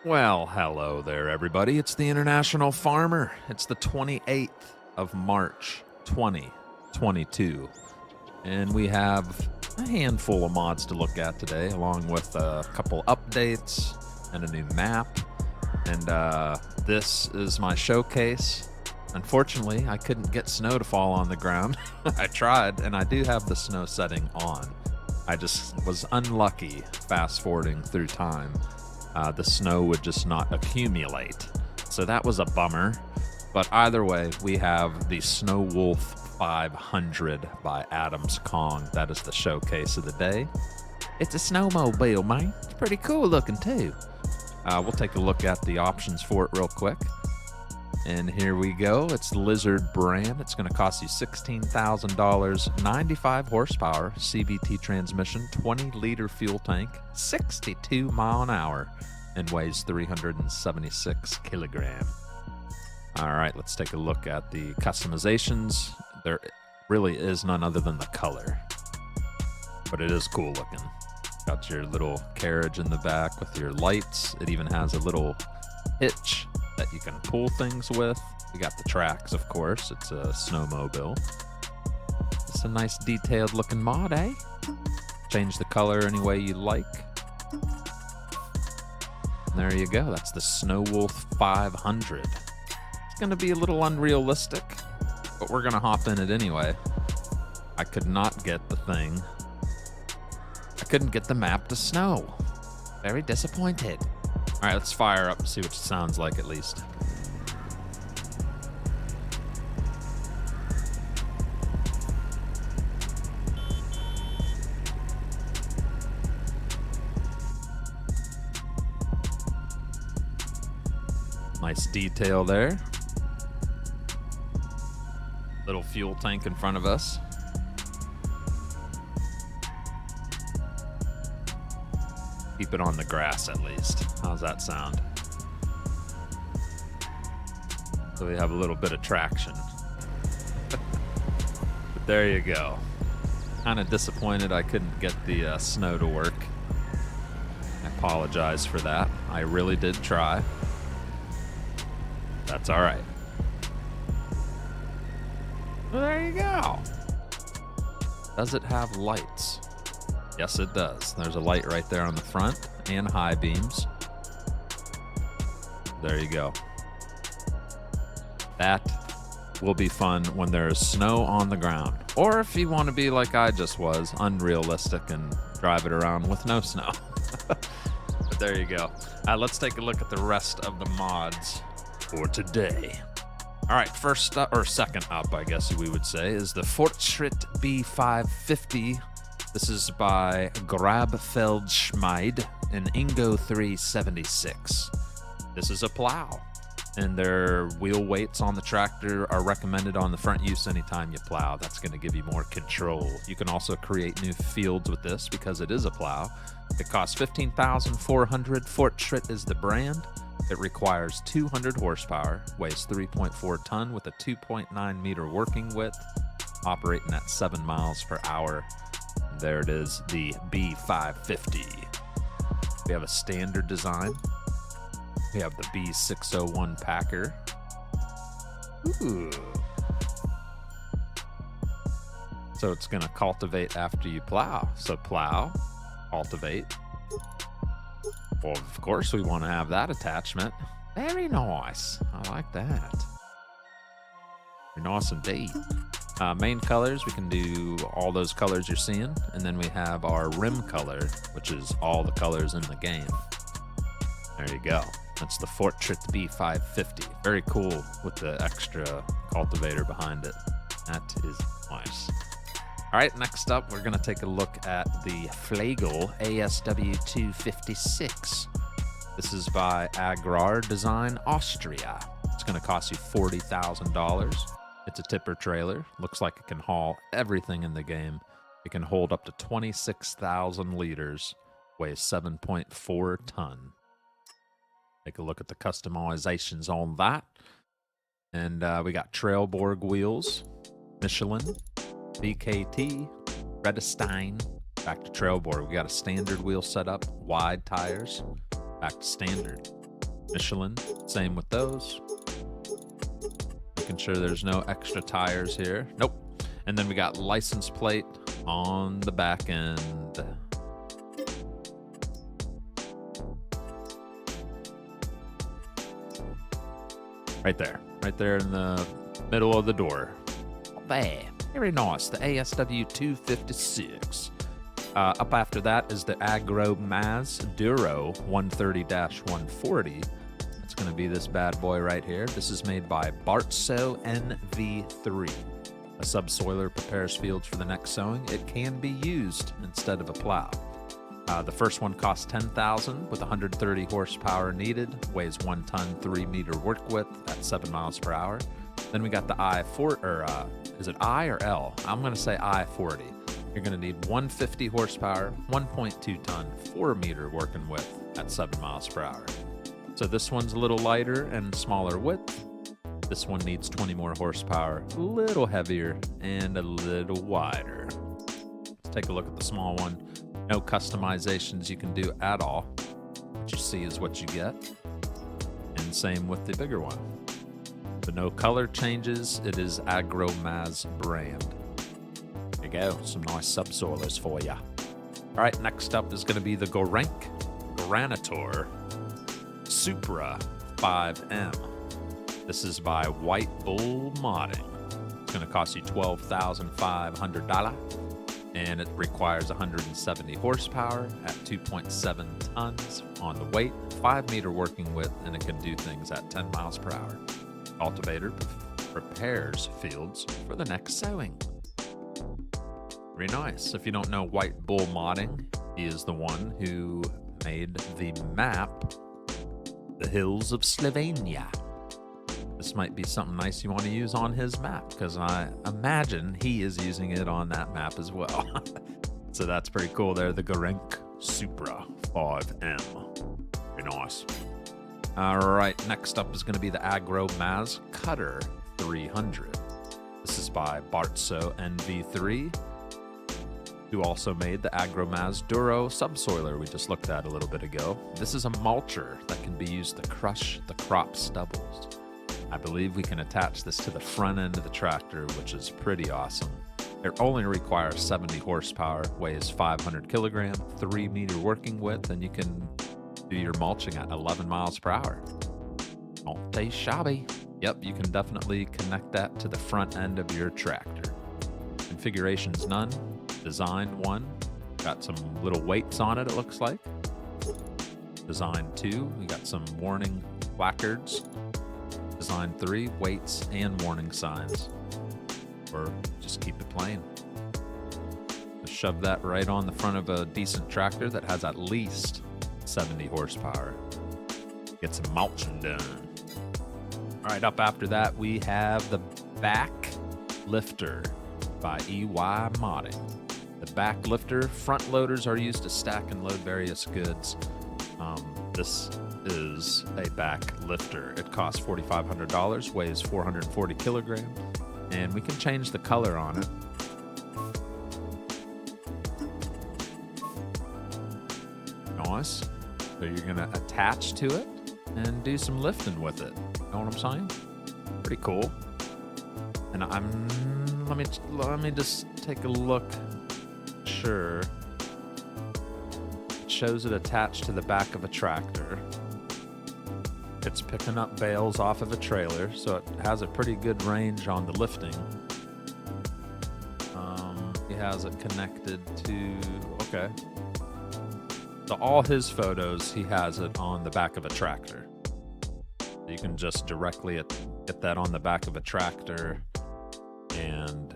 Well, hello there, everybody. It's the International Farmer. It's the 28th of March, 2022. And we have a handful of mods to look at today, along with a couple updates and a new map. And this is my showcase. Unfortunately, I couldn't get snow to fall on the ground. I tried, and I do have the snow setting on. I just was unlucky fast forwarding through time. The snow would just not accumulate. So that was a bummer. But either way, we have the Snow Wolf 500 by Adams Kong. That is the showcase of the day. It's a snowmobile, man. It's pretty cool looking too. We'll take a look at the options for it real quick. And here we go. It's the Lizard brand. It's going to cost you $16,000, 95 horsepower, CVT transmission, 20-liter fuel tank, 62 mile an hour, and weighs 376 kilogram. All right, let's take a look at the customizations. There really is none other than the color, but it is cool looking. Got your little carriage in the back with your lights. It even has a little hitch that you can pull things with. We got the tracks, of course. It's a snowmobile. It's a nice detailed looking mod, eh? Change the color any way you like. And there you go. That's the Snow Wolf 500. It's going to be a little unrealistic, but we're going to hop in it anyway. I could not get the thing. I couldn't get the map to snow. Very disappointed. All right, let's fire up and see what it sounds like at least. Nice detail there. Little fuel tank in front of us. Keep it on the grass at least. How's that sound? So we have a little bit of traction. But there you go. Kind of disappointed I couldn't get the snow to work. I apologize for that. I really did try. That's all right. Well, there you go. Does it have lights? Yes, it does. There's a light right there on the front and high beams. There you go. That will be fun when there's snow on the ground. Or if you want to be like I just was, unrealistic and drive it around with no snow. But there you go. Let's take a look at the rest of the mods for today. All right, first up, or second up, I guess we would say, is the Fortschritt B550. This is by Grabfeldschmiede, an Ingo 376. This is a plow, and their wheel weights on the tractor are recommended on the front use anytime you plow. That's going to give you more control. You can also create new fields with this because it is a plow. It costs $15,400. Fortschritt is the brand. It requires 200 horsepower, weighs 3.4 ton with a 2.9 meter working width, operating at 7 miles per hour. There it is, the B550. We have a standard design. We have the B601 Packer. Ooh. So it's going to cultivate after you plow. So plow, cultivate. Well, of course we want to have that attachment. Very nice. I like that. Very nice indeed. Main colors, we can do all those colors you're seeing. And then we have our rim color, which is all the colors in the game. There you go. That's the Fortschritt B550. Very cool with the extra cultivator behind it. That is nice. All right, next up, we're going to take a look at the Flagell ASW 256. This is by AgrarDesignAustria. It's going to cost you $40,000. It's a tipper trailer. Looks like it can haul everything in the game. It can hold up to 26,000 liters, weighs 7.4 ton. Take a look at the customizations on that. And we got Trailborg wheels, Michelin, BKT, Redestein, back to Trailborg. We got a standard wheel setup, wide tires, back to standard. Michelin, same with those. Making sure there's no extra tires here. Nope. And then we got license plate on the back end. Right there in the middle of the door. There, very nice, the ASW 256. Up after that is the AgroMasz Duro I30-140. It's going to be this bad boy right here. This is made by Bartso NV3. A subsoiler prepares fields for the next sowing. It can be used instead of a plow. The first one costs $10,000 with 130 horsepower needed, weighs 1 ton, 3 meter work width at 7 miles per hour. Then we got the I-40, or is it I or L? I'm going to say I-40. You're going to need 150 horsepower, 1.2 ton, 4 meter working width at 7 miles per hour. So this one's a little lighter and smaller width. This one needs 20 more horsepower, a little heavier and a little wider. Let's take a look at the small one. No customizations you can do at all. What you see is what you get. And same with the bigger one. But no color changes. It is AgroMasz brand. There you go. Some nice subsoilers for you. All right, next up is going to be the Gorink Granoter Supra 5M. This is by WhiteBull Modding. It's going to cost you $12,500. And it requires 170 horsepower at 2.7 tons on the weight, 5 meter working width, and it can do things at 10 miles per hour. Cultivator prepares fields for the next sowing. Very nice. If you don't know WhiteBull Modding, he is the one who made the map, The Hills of Slovenia. This might be something nice you want to use on his map, because I imagine he is using it on that map as well. So that's pretty cool there, the Gorink Supra 5M. Very nice. All right, next up is going to be the AgroMasz Cutter 300. This is by Bartso NV3, who also made the AgroMasz Duro subsoiler we just looked at a little bit ago. This is a mulcher that can be used to crush the crop stubbles. I believe we can attach this to the front end of the tractor, which is pretty awesome. It only requires 70 horsepower, weighs 500 kilograms, 3 meter working width, and you can do your mulching at 11 miles per hour. Don't be shabby. Yep, you can definitely connect that to the front end of your tractor. Configurations none, design 1, got some little weights on it, it looks like. Design 2, we got some warning placards. Design 3, weights and warning signs. Or just keep it plain. Just shove that right on the front of a decent tractor that has at least 70 horsepower. Get some mulching done. All right, up after that, we have the back lifter by EY Modding. The back lifter, front loaders are used to stack and load various goods. This is a back lifter. It costs $4,500, weighs 440 kilograms, and we can change the color on it. Nice. So you're gonna attach to it and do some lifting with it. Know what I'm saying? Pretty cool. And let me just take a look. Sure. It shows it attached to the back of a tractor. It's picking up bales off of a trailer, so it has a pretty good range on the lifting. He has it connected to, okay. So all his photos, he has it on the back of a tractor. You can just directly get that on the back of a tractor and,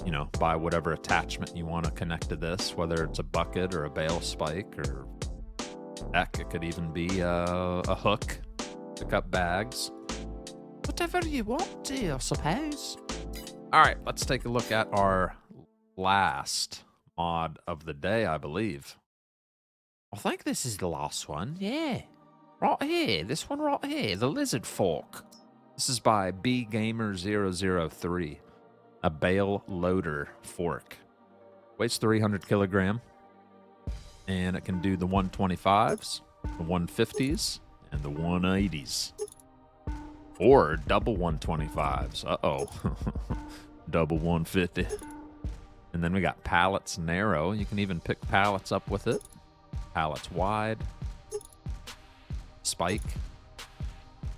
you know, buy whatever attachment you want to connect to this, whether it's a bucket or a bale spike, or heck, it could even be a hook, pick up bags. Whatever you want to, I suppose. All right, let's take a look at our last mod of the day, I believe. I think this is the last one, yeah. Right here, this one right here, the lizard fork. This is by BGamer003, a bale loader fork. Weighs 300 kilograms, and it can do the 125s, the 150s, and the 180s. Or double 125s. Uh-oh. Double 150. And then we got pallets narrow. You can even pick pallets up with it. Pallets wide. Spike.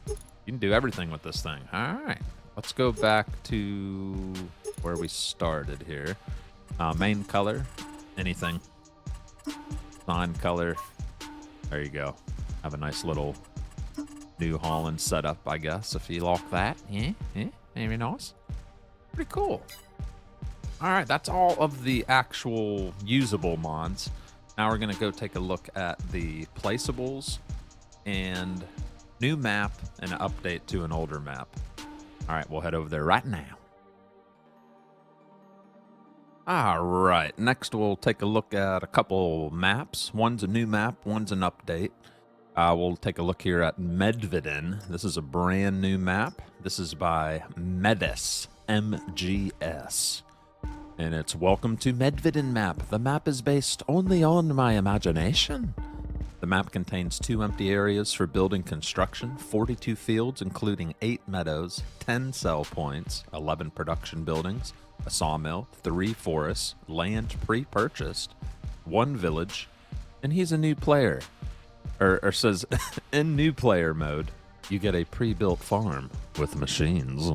You can do everything with this thing. All right. Let's go back to where we started here. Main color. Anything. Sign color. There you go. Have a nice little New Holland setup, I guess, if you lock that. Yeah, very nice. Pretty cool. All right, that's all of the actual usable mods. Now we're going to go take a look at the placeables and new map and an update to an older map. All right, we'll head over there right now. All right, next we'll take a look at a couple maps. One's a new map, one's an update. We'll take a look here at Medvedin. This is a brand new map. This is by Medis, MGS. And it's Welcome to Medvedin map. The map is based only on my imagination. The map contains 2 empty areas for building construction, 42 fields including 8 meadows, 10 sell points, 11 production buildings, a sawmill, 3 forests, land pre-purchased, 1 village, and he's a new player. Or says, in new player mode, you get a pre-built farm with machines.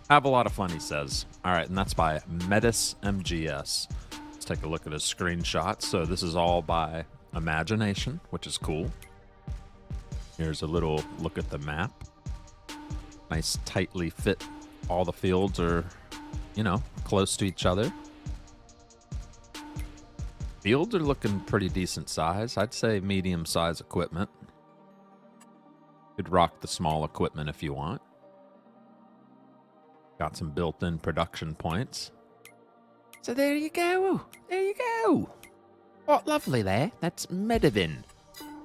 Have a lot of fun, he says. All right, and that's by Medis MGS. Let's take a look at his screenshots. So this is all by imagination, which is cool. Here's a little look at the map. Nice, tightly fit. All the fields are, you know, close to each other. Fields are looking pretty decent size. I'd say medium size equipment. Could rock the small equipment if you want. Got some built-in production points. So there you go. There you go. What lovely there. That's Medvedin.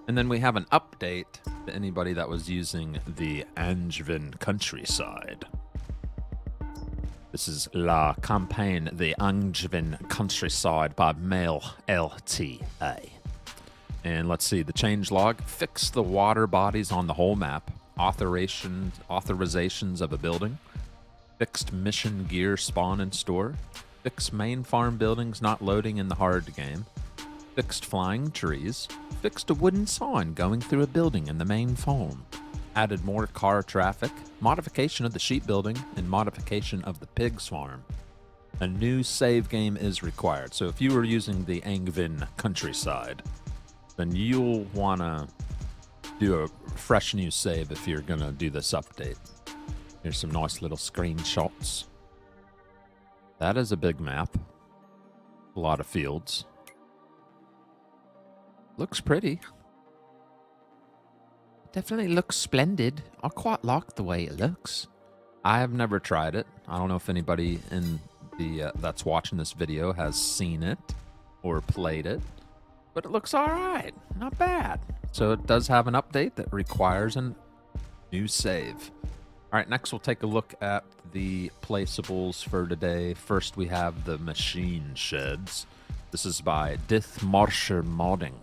And then we have an update to anybody that was using the Angevin Countryside. This is La Campagne, the Angevin Countryside by Mael LTA. And let's see, the changelog. Fix the water bodies on the whole map. Authorizations of a building. Fixed mission gear spawn and store. Fixed main farm buildings not loading in the hard game. Fixed flying trees. Fixed a wooden sign going through a building in the main farm. Added more car traffic, modification of the sheep building, and modification of the pigs farm. A new save game is required. So if you were using the Angvin Countryside, then you'll want to do a fresh new save if you're going to do this update. Here's some nice little screenshots. That is a big map. A lot of fields. Looks pretty. Definitely looks splendid. I quite like the way it looks. I have never tried it. I don't know if anybody in the that's watching this video has seen it or played it, but it looks all right. Not bad. So it does have an update that requires a new save. All right, next we'll take a look at the placeables for today. First, we have the Machinesheds. This is by Dithmarscher Modding.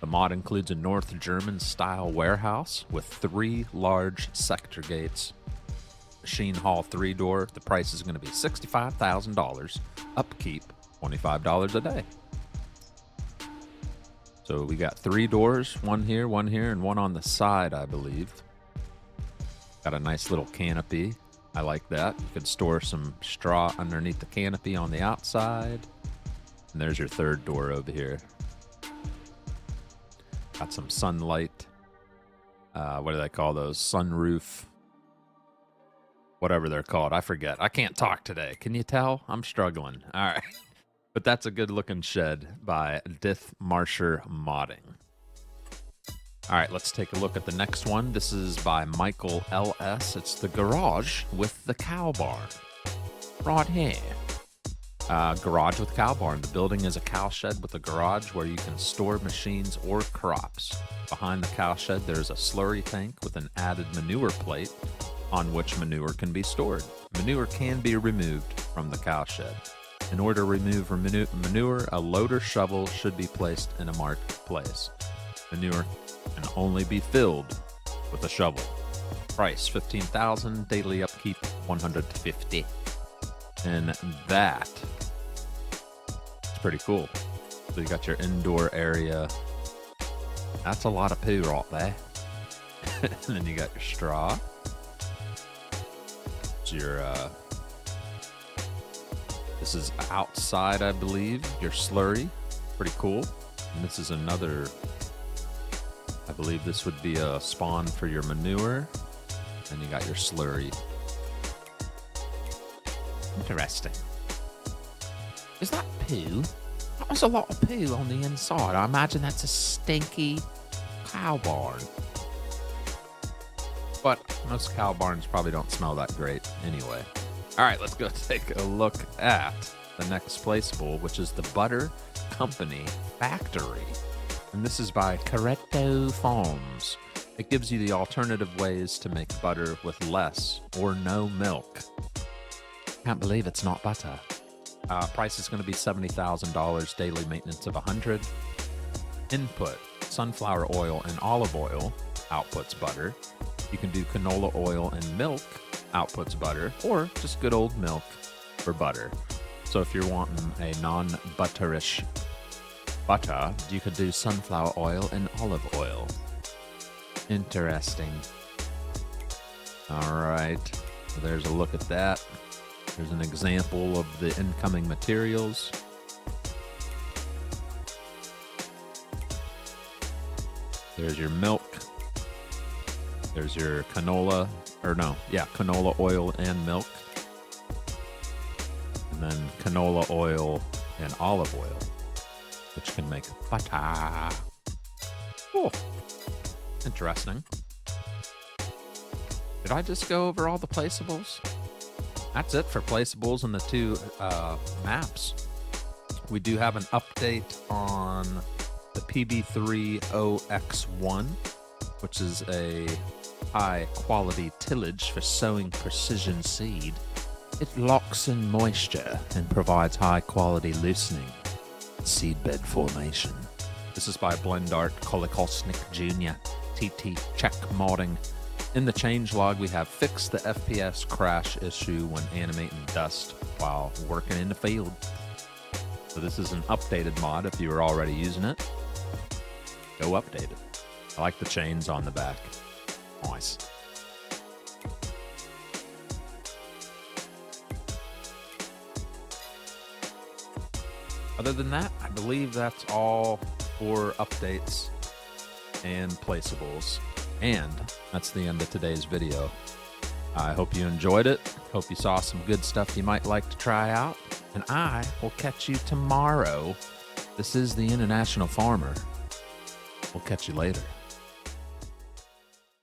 The mod includes a North German-style warehouse with 3 large sector gates. Machine Hall 3-door. The price is going to be $65,000. Upkeep, $25 a day. So we got 3 doors, one here, and one on the side, I believe. Got a nice little canopy. I like that. You could store some straw underneath the canopy on the outside. And there's your 3rd door over here. Got some sunlight. What do they call those? Sunroof. Whatever they're called. I forget. I can't talk today. Can you tell? I'm struggling. All right. But that's a good looking shed by Dithmarscher Modding. All right, let's take a look at the next one. This is by MichalLS. It's the garage with the Cowbarn. Right here. Garage with Cowbarn. The building is a cow shed with a garage where you can store machines or crops. Behind the cow shed, there's a slurry tank with an added manure plate on which manure can be stored. Manure can be removed from the cow shed. In order to remove manure, a loader shovel should be placed in a marked place. Manure can only be filled with a shovel. Price $15,000, daily upkeep $150. And that is pretty cool. So you got your indoor area. That's a lot of poo right there. And then you got your straw. It's your this is outside, I believe. Your slurry. Pretty cool. And this is another, I believe this would be a spawn for your manure. And you got your slurry. Interesting. Is that poo? That was a lot of poo on the inside. I imagine that's a stinky cow barn. But most cow barns probably don't smell that great anyway. All right, let's go take a look at the next placeable, which is the Butter Company Factory. And this is by CuratoFarms. It gives you the alternative ways to make butter with less or no milk. Can't believe it's not butter. Price is going to be $70,000, daily maintenance of $100. Input, sunflower oil and olive oil, outputs butter. You can do canola oil and milk, outputs butter, or just good old milk for butter. So if you're wanting a non-butterish butter, you could do sunflower oil and olive oil. Interesting. All right, so there's a look at that. There's an example of the incoming materials. There's your milk. There's your canola, canola oil and milk. And then canola oil and olive oil, which can make butter. Oh, interesting. Did I just go over all the placeables? That's it for placeables and the two maps. We do have an update on the PB3OX1, which is a high quality tillage for sowing precision seed. It locks in moisture and provides high quality loosening seedbed formation. This is by BlendArt Kolchozník Jr. TT Czech Modding. In the changelog, we have fixed the FPS crash issue when animating dust while working in the field. So this is an updated mod. If you were already using it, go update it. I like the chains on the back. Nice. Other than that, I believe that's all for updates and placeables. And that's the end of today's video. I hope you enjoyed it. Hope you saw some good stuff you might like to try out. And I will catch you tomorrow. This is the International Farmer. We'll catch you later.